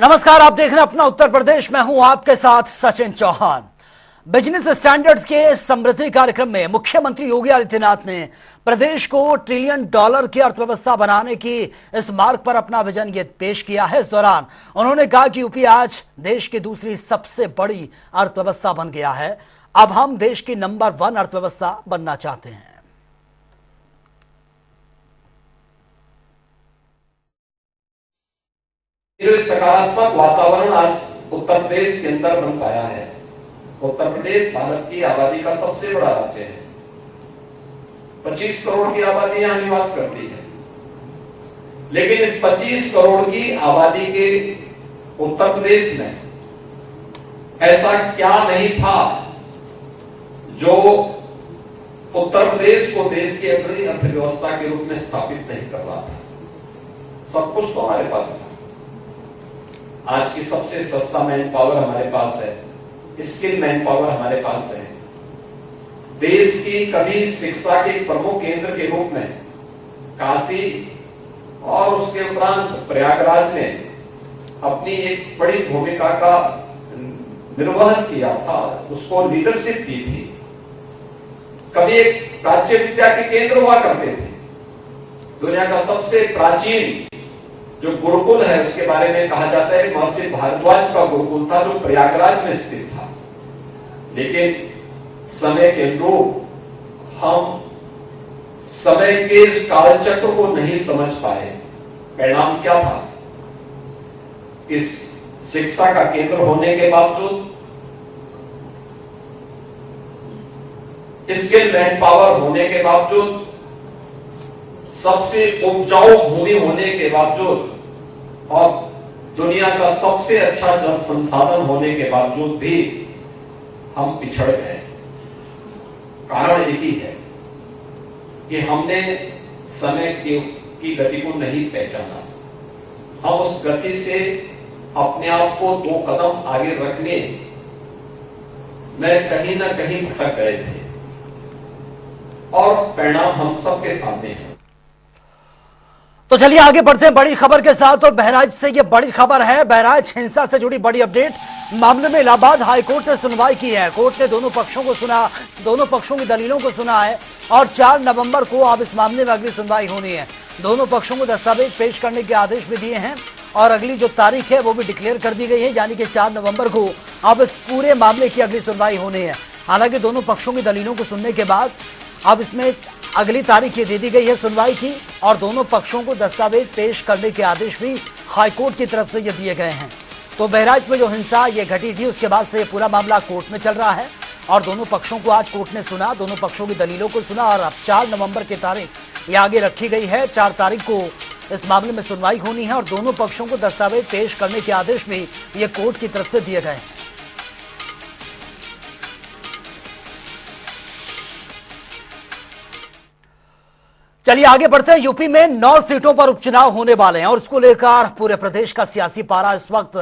नमस्कार, आप देख रहे हैं अपना उत्तर प्रदेश। मैं हूं आपके साथ सचिन चौहान। बिजनेस स्टैंडर्ड्स के समृद्धि कार्यक्रम में मुख्यमंत्री योगी आदित्यनाथ ने प्रदेश को $1 ट्रिलियन की अर्थव्यवस्था बनाने की इस मार्ग पर अपना विजन ये पेश किया है। इस दौरान उन्होंने कहा कि यूपी आज देश की दूसरी सबसे बड़ी अर्थव्यवस्था बन गया है। अब हम देश की नंबर 1 अर्थव्यवस्था बनना चाहते हैं। जो सकारात्मक वातावरण आज उत्तर प्रदेश के अंदर बन पाया है। उत्तर प्रदेश भारत की आबादी का सबसे बड़ा राज्य है। 25 करोड़ की आबादी यहां निवास करती है, लेकिन इस 25 करोड़ की आबादी के उत्तर प्रदेश में ऐसा क्या नहीं था जो उत्तर प्रदेश को देश की अग्रणी अर्थव्यवस्था के रूप में स्थापित नहीं कर रहा था। सब कुछ तो हमारे पास था। आज की सबसे सस्ता मैन पावर हमारे पास है, स्किल मैन पावर हमारे पास है। देश की कभी शिक्षा के प्रमुख केंद्र के रूप में काशी और उसके उपरांत प्रयागराज ने अपनी एक बड़ी भूमिका का निर्वहन किया था, उसको लीडरशिप की थी। कभी एक प्राच्य विद्या के केंद्र हुआ करते थे। दुनिया का सबसे प्राचीन जो गुरुकुल है उसके बारे में कहा जाता है महर्षि भारद्वाज का गुरुकुल था, जो प्रयागराज में स्थित था। लेकिन समय के अनुरूप हम समय के इस कालचक्र को नहीं समझ पाए। परिणाम क्या था? इस शिक्षा का केंद्र होने के बावजूद, स्किल मैन पावर होने के बावजूद, सबसे उपजाऊ भूमि होने के बावजूद और दुनिया का सबसे अच्छा जल संसाधन होने के बावजूद भी हम पिछड़ गए। कारण एक ही है कि हमने समय की गति को नहीं पहचाना। हम उस गति से अपने आप को 2 कदम आगे रखने में कहीं ना कहीं भटक गए थे और परिणाम हम सबके सामने है। तो चलिए आगे बढ़ते हैं बड़ी खबर के साथ। और बहराइच से ये बड़ी खबर है। बहराइच हिंसा से जुड़ी बड़ी अपडेट। मामले में इलाहाबाद हाईकोर्ट ने सुनवाई की है। कोर्ट ने दोनों पक्षों को सुना, दोनों पक्षों की दलीलों को सुना है और 4 नवंबर को अब इस मामले में अगली सुनवाई होनी है। दोनों पक्षों को दस्तावेज पेश करने के आदेश भी दिए हैं और अगली जो तारीख है वो भी डिक्लेयर कर दी गई है, यानी कि 4 नवंबर को अब इस पूरे मामले की अगली सुनवाई होनी है। हालांकि दोनों पक्षों की दलीलों को सुनने के बाद अब इसमें अगली तारीख ये दे दी गई है सुनवाई की और दोनों पक्षों को दस्तावेज पेश करने के आदेश भी हाईकोर्ट की तरफ से ये दिए गए हैं। तो बहराइच में जो हिंसा ये घटी थी उसके बाद से ये पूरा मामला कोर्ट में चल रहा है और दोनों पक्षों को आज कोर्ट ने सुना, दोनों पक्षों की दलीलों को सुना और अब 4 नवंबर की तारीख ये आगे रखी गई है। 4 तारीख को इस मामले में सुनवाई होनी है और दोनों पक्षों को दस्तावेज पेश करने के आदेश भी ये कोर्ट की तरफ से दिए गए हैं। चलिए आगे बढ़ते हैं। यूपी में 9 सीटों पर उपचुनाव होने वाले हैं और उसको लेकर पूरे प्रदेश का सियासी पारा इस वक्त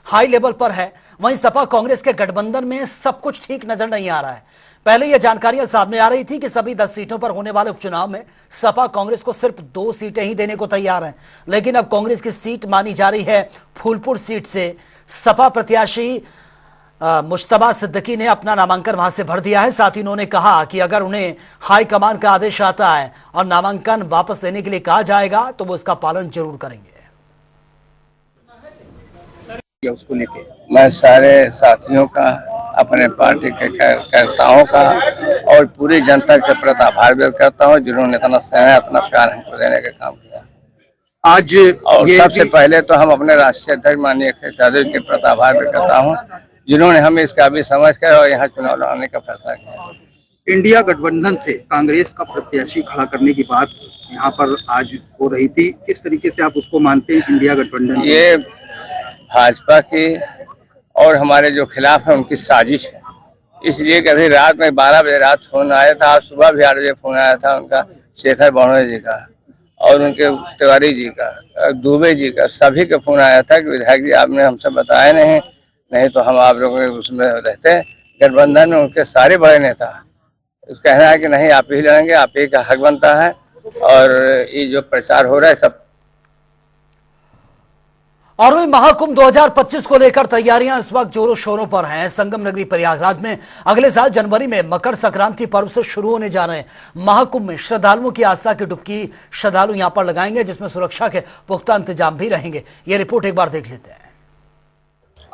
हाई लेवल पर है। वहीं सपा कांग्रेस के गठबंधन में सब कुछ ठीक नजर नहीं आ रहा है। पहले यह जानकारियां सामने आ रही थी कि सभी 10 सीटों पर होने वाले उपचुनाव में सपा कांग्रेस को सिर्फ 2 सीटें ही देने को तैयार है, लेकिन अब कांग्रेस की सीट मानी जा रही है फूलपुर सीट से। सपा प्रत्याशी मुश्तबा सिद्दीकी ने अपना नामांकन वहां से भर दिया है। साथ ही उन्होंने कहा कि अगर उन्हें हाईकमान का आदेश आता है और नामांकन वापस लेने के लिए कहा जाएगा तो वो इसका पालन जरूर करेंगे। उसको लेके मैं सारे साथियों का, अपने पार्टी के कार्यकर्ताओं का और पूरी जनता के प्रति आभार व्यक्त करता हूँ जिन्होंने इतना स्नेह, इतना प्यार हमको देने का काम किया आज। और सबसे पहले तो हम अपने राष्ट्रीय अध्यक्ष माननीय अखिलेश यादव के प्रति आभार व्यक्त करता हूँ जिन्होंने हमें इस काबिल समझ कर और यहाँ चुनाव लड़ाने का फैसला किया। इंडिया गठबंधन से कांग्रेस का प्रत्याशी खड़ा करने की बात यहाँ पर आज हो रही थी, किस तरीके से आप उसको मानते हैं? इंडिया गठबंधन ये भाजपा की और हमारे जो खिलाफ है उनकी साजिश है। इसलिए कभी रात में 12 बजे रात फोन आया था, आज सुबह भी 8 बजे फोन आया था उनका, शेखर बावनों जी का और उनके तिवारी जी का, दुबे जी का, सभी का फोन आया था कि विधायक जी आपने हमसे बताया नहीं तो हम आप लोगों के उसमें रहते। गठबंधन में उनके सारे बड़े नेता कहना है कि नहीं आप ही लड़ेंगे, आप ही का हक बनता है और ये जो प्रचार हो रहा है सब और वही महाकुंभ 2025 को लेकर तैयारियां इस वक्त जोरों शोरों पर हैं। संगम नगरी प्रयागराज में अगले साल जनवरी में मकर संक्रांति पर्व से शुरू होने जा रहे महाकुंभ में श्रद्धालुओं की आस्था की डुबकी श्रद्धालु यहां पर लगाएंगे, जिसमें सुरक्षा के पुख्ता इंतजाम भी रहेंगे। ये रिपोर्ट एक बार देख लेते हैं।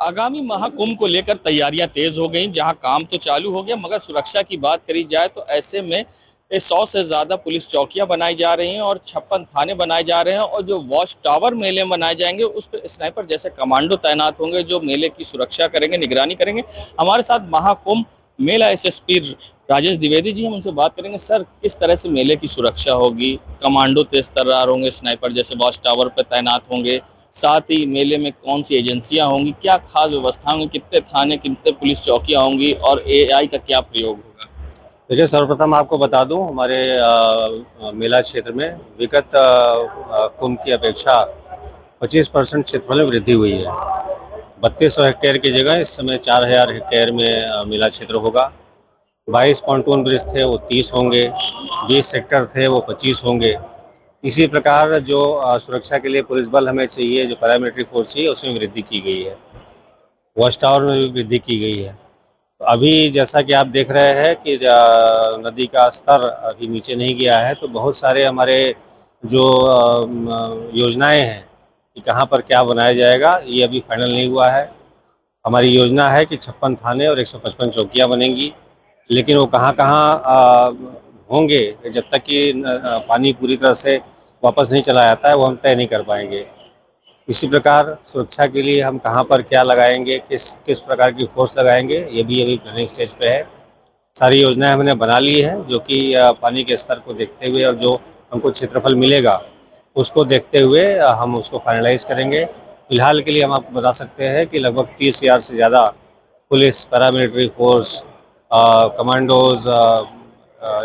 आगामी महाकुंभ को लेकर तैयारियां तेज हो गई। जहां काम तो चालू हो गया, मगर सुरक्षा की बात करी जाए तो ऐसे में 100 से ज्यादा पुलिस चौकियां बनाई जा रही हैं और 56 थाने बनाए जा रहे हैं। और जो वॉच टावर मेले में बनाए जाएंगे उस पर स्नाइपर जैसे कमांडो तैनात होंगे जो मेले की सुरक्षा करेंगे, निगरानी करेंगे। हमारे साथ महाकुंभ मेला एसएसपी राजेश द्विवेदी जी, हम उनसे बात करेंगे। सर, किस तरह से मेले की सुरक्षा होगी? कमांडो तेज तर्रार होंगे, स्नाइपर जैसे वॉच टावर पर तैनात होंगे, साथ ही मेले में कौन सी एजेंसियां होंगी, क्या खास व्यवस्था होंगी, कितने थाने, कितने पुलिस चौकियां होंगी और एआई का क्या प्रयोग होगा? देखिए, सर्वप्रथम आपको बता दूं, हमारे मेला क्षेत्र में विगत कुंभ की अपेक्षा 25% क्षेत्रफल में वृद्धि हुई है। 3200 हेक्टेयर की जगह इस समय 4000 हेक्टेयर में मेला क्षेत्र होगा। 22 पॉन्टून ब्रिज थे वो 30 होंगे, 20 सेक्टर थे वो 25 होंगे। इसी प्रकार जो सुरक्षा के लिए पुलिस बल हमें चाहिए, जो पैरामिलिट्री फोर्स चाहिए, उसमें वृद्धि की गई है। वॉच टावर में भी वृद्धि की गई है। तो अभी जैसा कि आप देख रहे हैं कि नदी का स्तर अभी नीचे नहीं गया है, तो बहुत सारे हमारे जो योजनाएं हैं कि कहाँ पर क्या बनाया जाएगा, ये अभी फाइनल नहीं हुआ है। हमारी योजना है कि 56 थाने और 155 चौकियाँ बनेंगी, लेकिन वो कहाँ होंगे जब तक कि पानी पूरी तरह से वापस नहीं चला जाता है, वो हम तय नहीं कर पाएंगे। इसी प्रकार सुरक्षा के लिए हम कहाँ पर क्या लगाएंगे, किस प्रकार की फोर्स लगाएंगे, ये भी अभी प्लानिंग स्टेज पे है। सारी योजनाएं हमने बना ली है, जो कि पानी के स्तर को देखते हुए और जो हमको क्षेत्रफल मिलेगा उसको देखते हुए हम उसको फाइनलाइज करेंगे। फिलहाल के लिए हम आपको बता सकते हैं कि लगभग 30,000 से ज़्यादा पुलिस, पैरामिलिट्री फोर्स, कमांडोज,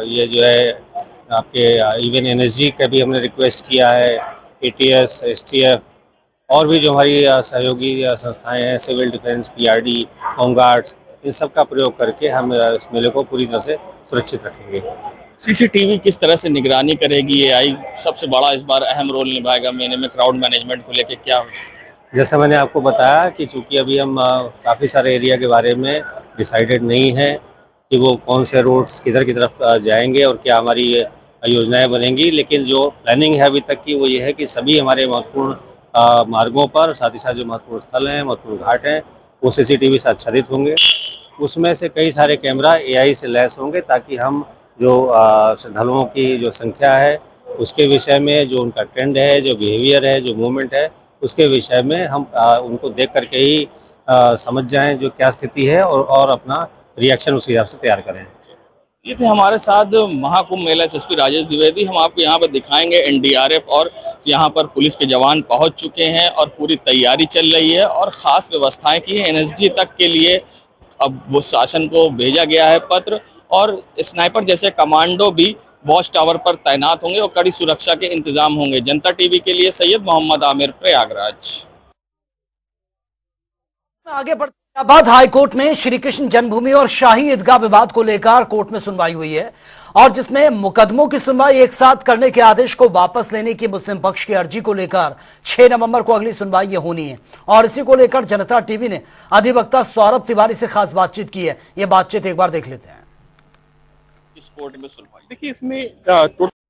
ये जो है आपके इवन एनएसजी का भी हमने रिक्वेस्ट किया है, एटीएस, एसटीएफ और भी जो हमारी सहयोगी संस्थाएं हैं, सिविल डिफेंस, पीआरडी, होमगार्ड्स, इन सब का प्रयोग करके हम इस मेले को पूरी तरह से सुरक्षित रखेंगे। सीसीटीवी किस तरह से निगरानी करेगी? एआई सबसे बड़ा इस बार अहम रोल निभाएगा मेले में। क्राउड मैनेजमेंट को लेकर क्या होगा? जैसा मैंने आपको बताया कि चूंकि अभी हम काफ़ी सारे एरिया के बारे में डिसाइडेड नहीं है कि वो कौन से रोड्स किधर की तरफ जाएंगे और क्या हमारी योजनाएं बनेंगी, लेकिन जो प्लानिंग है अभी तक की वो ये है कि सभी हमारे महत्वपूर्ण मार्गों पर, साथ ही साथ जो महत्वपूर्ण स्थल हैं, महत्वपूर्ण घाट हैं, वो सीसीटीवी से आच्छादित होंगे। उसमें से कई सारे कैमरा एआई से लैस होंगे, ताकि हम जो श्रद्धालुओं की जो संख्या है उसके विषय में, जो उनका ट्रेंड है, जो बिहेवियर है, जो मूवमेंट है, उसके विषय में हम उनको देख करके ही समझ जाएं जो क्या स्थिति है और अपना रिएक्शन उस हिसाब से तैयार करें। ये थे हमारे साथ महाकुंभ मेला एसएसपी राजेश द्विवेदी। हम आपको यहाँ पर दिखाएंगे एनडीआरएफ और यहाँ पर पुलिस के जवान पहुँच चुके हैं और पूरी तैयारी चल रही है और ख़ास व्यवस्थाएं की है। एनएसजी तक के लिए अब वो शासन को भेजा गया है पत्र, और स्नाइपर जैसे कमांडो भी वॉच टावर पर तैनात होंगे और कड़ी सुरक्षा के इंतजाम होंगे। जनता टीवी के लिए सैयद मोहम्मद आमिर, प्रयागराज। आगे बढ़ते इलाहाबाद हाईकोर्ट में श्री कृष्ण जन्मभूमि और शाही ईदगाह विवाद को लेकर कोर्ट में सुनवाई हुई है, और जिसमें मुकदमों की सुनवाई एक साथ करने के आदेश को वापस लेने की मुस्लिम पक्ष की अर्जी को लेकर 6 नवंबर को अगली सुनवाई ये होनी है। और इसी को लेकर जनता टीवी ने अधिवक्ता सौरभ तिवारी से खास बातचीत की है। ये बातचीत एक बार देख लेते हैं। इस कोर्ट में सुनवाई देखिए, इसमें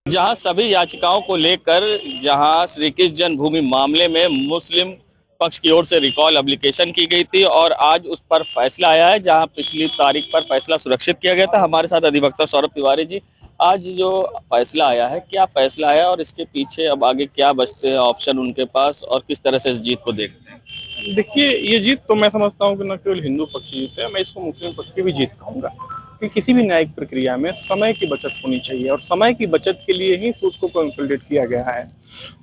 जहां सभी याचिकाओं को लेकर, जहां श्री कृष्ण जन्मभूमि मामले में मुस्लिम पक्ष की ओर से रिकॉल एप्लीकेशन की गई थी और आज उस पर फैसला आया है, जहां पिछली तारीख पर फैसला सुरक्षित किया गया था। हमारे साथ अधिवक्ता सौरभ तिवारी जी, आज जो फैसला आया है, क्या फैसला आया और इसके पीछे अब आगे क्या बचते हैं ऑप्शन उनके पास, और किस तरह से इस जीत को देखते हैं? देखिए, ये जीत तो मैं समझता हूँ कि न केवल हिंदू पक्ष की जीत है, मैं इसको मुस्लिम पक्ष की भी जीत कहूँगा। कि किसी भी न्यायिक प्रक्रिया में समय की बचत होनी चाहिए और समय की बचत के लिए ही सूट को कंसोलिडेट किया गया है।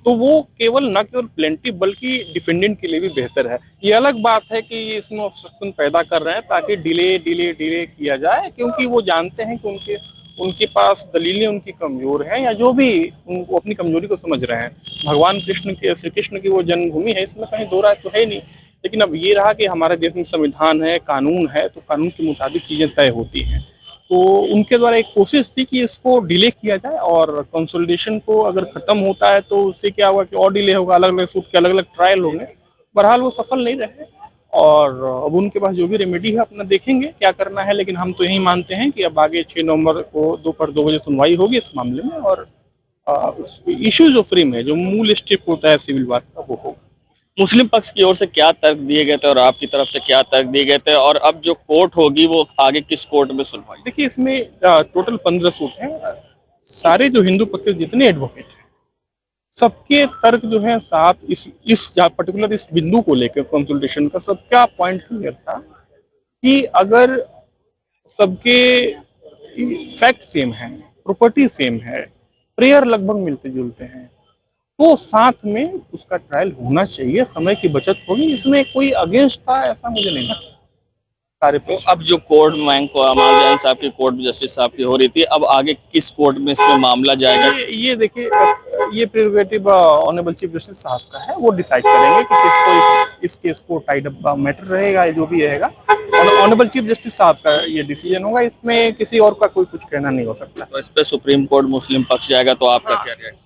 तो वो केवल न केवल प्लेंटिव बल्कि डिफेंडेंट के लिए भी बेहतर है। ये अलग बात है कि ये इसमें ऑब्स्ट्रक्शन पैदा कर रहे हैं ताकि डिले किया जाए, क्योंकि वो जानते हैं कि उनके पास दलीलें उनकी कमजोर हैं, या जो भी उनको अपनी कमजोरी को समझ रहे हैं। भगवान श्री कृष्ण की वो जन्मभूमि है, इसमें कहीं दो राय तो है नहीं। लेकिन अब ये रहा कि हमारे देश में संविधान है, कानून है, तो कानून के मुताबिक चीजें तय होती हैं। तो उनके द्वारा एक कोशिश थी कि इसको डिले किया जाए, और कंसोलिडेशन को अगर खत्म होता है तो उससे क्या होगा कि और डिले होगा, अलग अलग सूट के अलग अलग ट्रायल होंगे। बहरहाल वो सफल नहीं रहे और अब उनके पास जो भी रेमेडी है अपना देखेंगे क्या करना है, लेकिन हम तो यही मानते हैं कि अब आगे 6 नवंबर को दोपहर 2 बजे सुनवाई होगी इस मामले में और इश्यू जो फ्रेम है, जो मूल स्टेप होता है सिविल वार का, वो होगा। मुस्लिम पक्ष की ओर से क्या तर्क दिए गए थे और आपकी तरफ से क्या तर्क दिए गए थे, और अब जो कोर्ट होगी वो आगे किस कोर्ट में सुनवाई? देखिए, इसमें टोटल 15 सूट हैं। सारे जो हिंदू पक्ष के जितने एडवोकेट हैं, सबके तर्क जो है साफ इस पर्टिकुलर इस बिंदु को लेकर कंसल्टेशन का सबका पॉइंट क्लियर था कि अगर सबके फैक्ट सेम है, प्रॉपर्टी सेम है, प्रेयर लगभग मिलते जुलते हैं, तो साथ में उसका ट्रायल होना चाहिए, समय की बचत होगी। इसमें कोई अगेंस्ट था ऐसा मुझे नहीं लगता। सारे तो अब जो कोर्ट में अमाल जैन साहब की कोर्ट जस्टिस साहब की हो रही थी, अब आगे किस कोर्ट में इसमें मामला जाएगा? ये देखिए, ये प्रेरोगेटिव ऑनरेबल चीफ जस्टिस साहब का है, वो डिसाइड करेंगे कि किसको इस केस को टाइड अप का मैटर रहेगा, जो भी रहेगा ऑनरेबल चीफ जस्टिस साहब का ये डिसीजन होगा। इसमें किसी और का कोई कुछ कहना नहीं हो सकता। तो इस पे सुप्रीम कोर्ट मुस्लिम पक्ष जाएगा, तो आपका क्या रिएक्शन?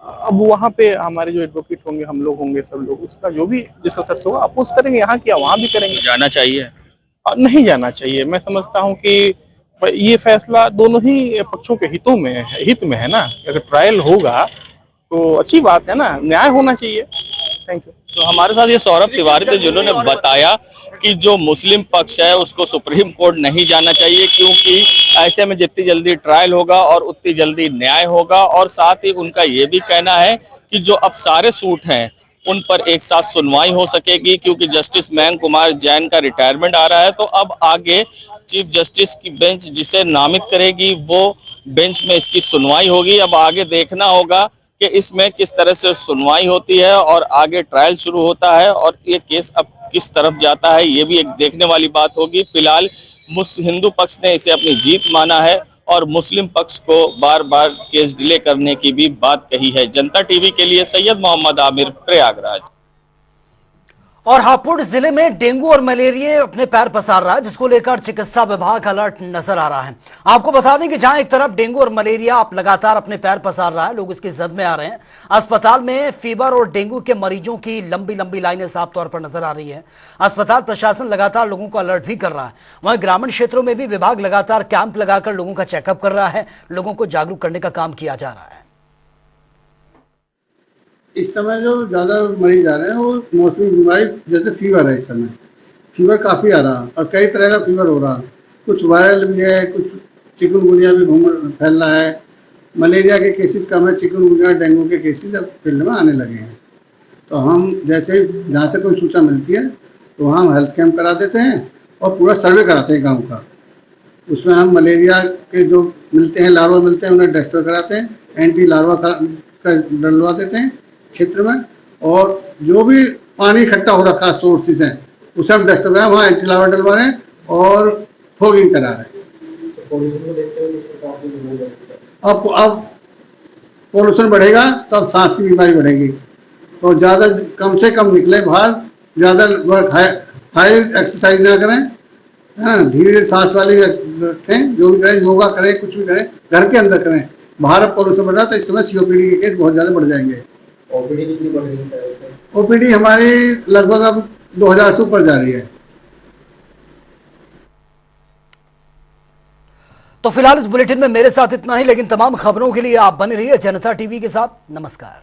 अब वहाँ पे हमारे जो एडवोकेट होंगे, हम लोग होंगे, सब लोग, उसका जो भी जिस असर से होगा अपोज करेंगे, यहाँ किया वहाँ भी करेंगे। जाना चाहिए? नहीं जाना चाहिए। मैं समझता हूँ कि ये फैसला दोनों ही पक्षों के हित में है ना। अगर ट्रायल होगा तो अच्छी बात है ना, न्याय होना चाहिए। Thank you. तो हमारे साथ ये सौरभ तिवारी थे जिन्होंने बताया कि जो मुस्लिम पक्ष है उसको सुप्रीम कोर्ट नहीं जाना चाहिए, क्योंकि ऐसे में जितनी जल्दी ट्रायल होगा और उतनी जल्दी न्याय होगा। और साथ ही उनका ये भी कहना है कि जो अब सारे सूट हैं उन पर एक साथ सुनवाई हो सकेगी, क्योंकि जस्टिस मयंक कुमार जैन का रिटायरमेंट आ रहा है। तो अब आगे चीफ जस्टिस की बेंच जिसे नामित करेगी वो बेंच में इसकी सुनवाई होगी। अब आगे देखना होगा कि इसमें किस तरह से सुनवाई होती है और आगे ट्रायल शुरू होता है और ये केस अब किस तरफ जाता है, ये भी एक देखने वाली बात होगी। फिलहाल हिंदू पक्ष ने इसे अपनी जीत माना है और मुस्लिम पक्ष को बार बार केस डिले करने की भी बात कही है। जनता टीवी के लिए सैयद मोहम्मद आमिर, प्रयागराज। और हापुड़ जिले में डेंगू और मलेरिया अपने पैर पसार रहा है, जिसको लेकर चिकित्सा विभाग अलर्ट नजर आ रहा है। आपको बता दें कि जहां एक तरफ डेंगू और मलेरिया अब लगातार अपने पैर पसार रहा है, लोग इसकी जद में आ रहे हैं। अस्पताल में फीवर और डेंगू के मरीजों की लंबी लंबी लाइनें साफ तौर पर नजर आ रही है। अस्पताल प्रशासन लगातार लोगों को अलर्ट भी कर रहा है। वहीं ग्रामीण क्षेत्रों में भी विभाग लगातार कैंप लगाकर लोगों का चेकअप कर रहा है, लोगों को जागरूक करने का काम किया जा रहा है। इस समय जो ज़्यादा मरीज आ रहे हैं वो मौसमी बीमारी जैसे फीवर है। इस समय फीवर काफ़ी आ रहा और कई तरह का फीवर हो रहा, कुछ वायरल भी है, कुछ चिकनगुनिया भी फैल रहा है। मलेरिया के केसेस कम है, चिकनगुनिया डेंगू के केसेस अब फील्ड में आने लगे हैं। तो हम जैसे जहाँ से कोई सूचना मिलती है तो वहाँ हम हेल्थ कैंप करा देते हैं और पूरा सर्वे कराते हैं गाँव का। उसमें हम मलेरिया के जो मिलते हैं, लार्वा मिलते हैं, उन्हें डेस्ट्रॉय कराते हैं, एंटी लार्वा का डलवा देते हैं क्षेत्र में। और जो भी पानी इकट्ठा हो रखा सोर्सेज हैं उसे हम डेस्ट्रॉय करा, वहाँ एंटी लार्वा डलवा रहे हैं और फॉगिंग करा रहे हैं। अब पोल्यूशन बढ़ेगा तो अब सांस की बीमारी बढ़ेगी। तो ज़्यादा कम से कम निकले बाहर, ज़्यादा हाई एक्सरसाइज ना करें, हाँ, धीरे सांस वाली रखें, जो भी करें, योगा करें, कुछ भी करें, घर के अंदर करें। बाहर अब पोल्यूशन बढ़ रहा तो इस समय COPD के केस बहुत ज़्यादा बढ़ जाएंगे। ओपीडी कितनी बढ़ रही है? ओपीडी हमारी लगभग अब 2000 से ऊपर जा रही है। तो फिलहाल इस बुलेटिन में मेरे साथ इतना ही, लेकिन तमाम खबरों के लिए आप बने रहिए जनता टीवी के साथ। नमस्कार।